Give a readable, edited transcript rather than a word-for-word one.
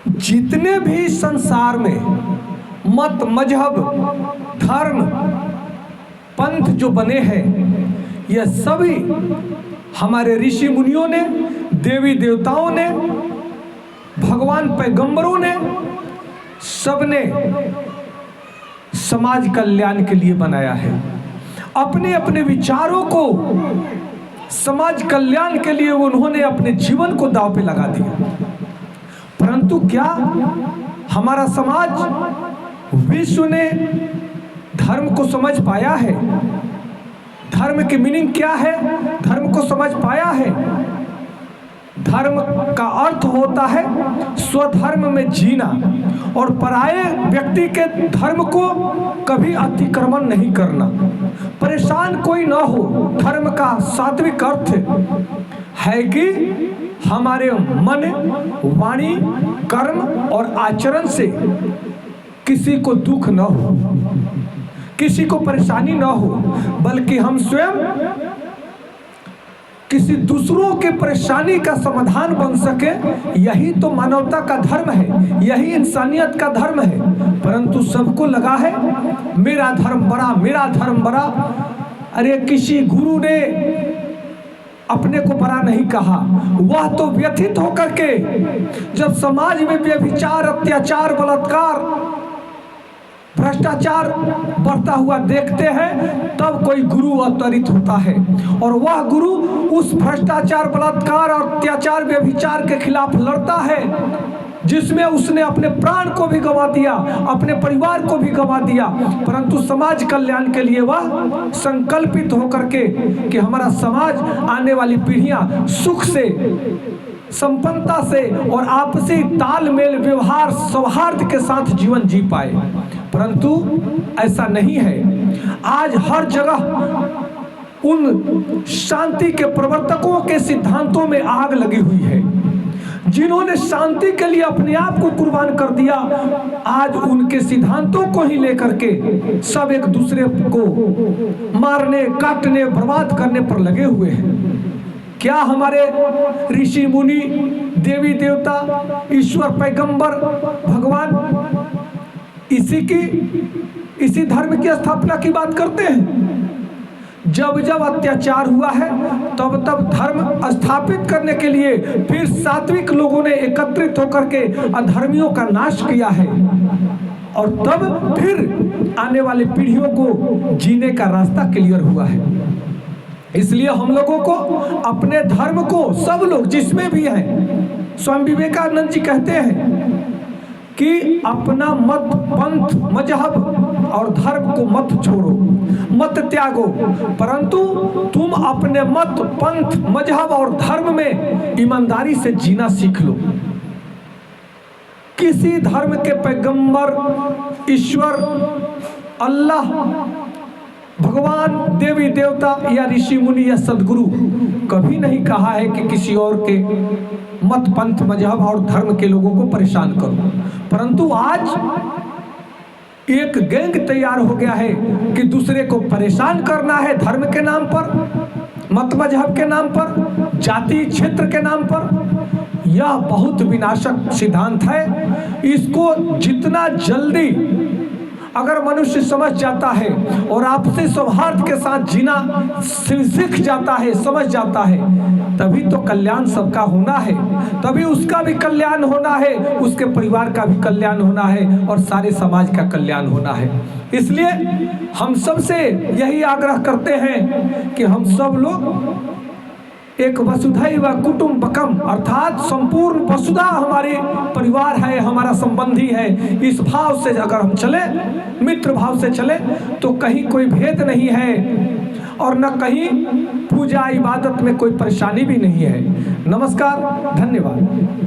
जितने भी संसार में मत, मजहब, धर्म, पंथ जो बने हैं, यह सभी हमारे ऋषि मुनियों ने, देवी देवताओं ने, भगवान पैगंबरों ने, सबने समाज कल्याण के लिए बनाया है। अपने अपने विचारों को समाज कल्याण के लिए उन्होंने अपने जीवन को दांव पे लगा दिया। परंतु क्या हमारा समाज, विश्व ने धर्म को समझ पाया है? धर्म की मीनिंग क्या है, धर्म को समझ पाया है? धर्म का अर्थ होता है स्वधर्म में जीना और पराये व्यक्ति के धर्म को कभी अतिक्रमण नहीं करना। परेशान कोई ना हो। धर्म का सात्विक अर्थ है कि हमारे मन, वाणी, कर्म और आचरण से किसी को दुख न हो, किसी को परेशानी न हो, बल्कि हम स्वयं किसी दूसरों के परेशानी का समाधान बन सके। यही तो मानवता का धर्म है, यही इंसानियत का धर्म है। परंतु सबको लगा है मेरा धर्म बड़ा, मेरा धर्म बड़ा। अरे किसी गुरु ने अपने को बड़ा नहीं कहा। वह तो व्यथित होकर के जब समाज में व्यभिचार, अत्याचार, बलात्कार, भ्रष्टाचार बढ़ता हुआ देखते हैं, तब कोई गुरु अवतरित होता है और वह गुरु उस भ्रष्टाचार, बलात्कार और अत्याचार, व्यभिचार के खिलाफ लड़ता है, जिसमें उसने अपने प्राण को भी गंवा दिया, अपने परिवार को भी गंवा दिया। परंतु समाज कल्याण के लिए वह संकल्पित होकर के कि हमारा समाज, आने वाली पीढ़ियां सुख से, संपन्नता से और आपसी तालमेल, व्यवहार, सौहार्द के साथ जीवन जी पाए। परंतु ऐसा नहीं है। आज हर जगह उन शांति के प्रवर्तकों के सिद्धांतों में आग लगी हुई है, जिन्होंने शांति के लिए अपने आप को कुर्बान कर दिया। आज उनके सिद्धांतों को ही लेकर के सब एक दूसरे को मारने, काटने, बर्बाद करने पर लगे हुए हैं। क्या हमारे ऋषि मुनि, देवी देवता, ईश्वर, पैगंबर, भगवान इसी धर्म की स्थापना की बात करते हैं? जब जब अत्याचार हुआ है तब तब धर्म स्थापित करने के लिए फिर सात्विक लोगों ने एकत्रित होकर के अधर्मियों का नाश किया है और तब फिर आने वाली पीढ़ियों को जीने का रास्ता क्लियर हुआ है। इसलिए हम लोगों को अपने धर्म को, सब लोग जिसमें भी हैं, स्वामी विवेकानंद जी कहते हैं कि अपना मत, पंथ, मजहब और धर्म को मत छोड़ो, मत त्यागो, परंतु तुम अपने मत, पंथ, मजहब और धर्म में ईमानदारी से जीना सीख लो। किसी धर्म के पैगंबर, ईश्वर, अल्लाह, भगवान, देवी देवता या ऋषि मुनि या सदगुरु कभी नहीं कहा है कि किसी और के मत, पंथ, मजहब और धर्म के लोगों को परेशान करो। परंतु आज एक गैंग तैयार हो गया है कि दूसरे को परेशान करना है धर्म के नाम पर, मत, मजहब के नाम पर, जाति, क्षेत्र के नाम पर। यह बहुत विनाशक सिद्धांत है। इसको जितना जल्दी अगर मनुष्य समझ जाता है और आपसी सौहार्द के साथ जीना सीख जाता है, समझ जाता है, तभी तो कल्याण सबका होना है, तभी उसका भी कल्याण होना है, उसके परिवार का भी कल्याण होना है और सारे समाज का कल्याण होना है। इसलिए हम सबसे यही आग्रह करते हैं कि हम सब लोग एक वसुधैव कुटुंबकम, अर्थात संपूर्ण वसुधा हमारे परिवार है, हमारा संबंधी है। इस भाव से अगर हम चले, मित्र भाव से चले, तो कहीं कोई भेद नहीं है और न कहीं पूजा इबादत में कोई परेशानी भी नहीं है। नमस्कार, धन्यवाद।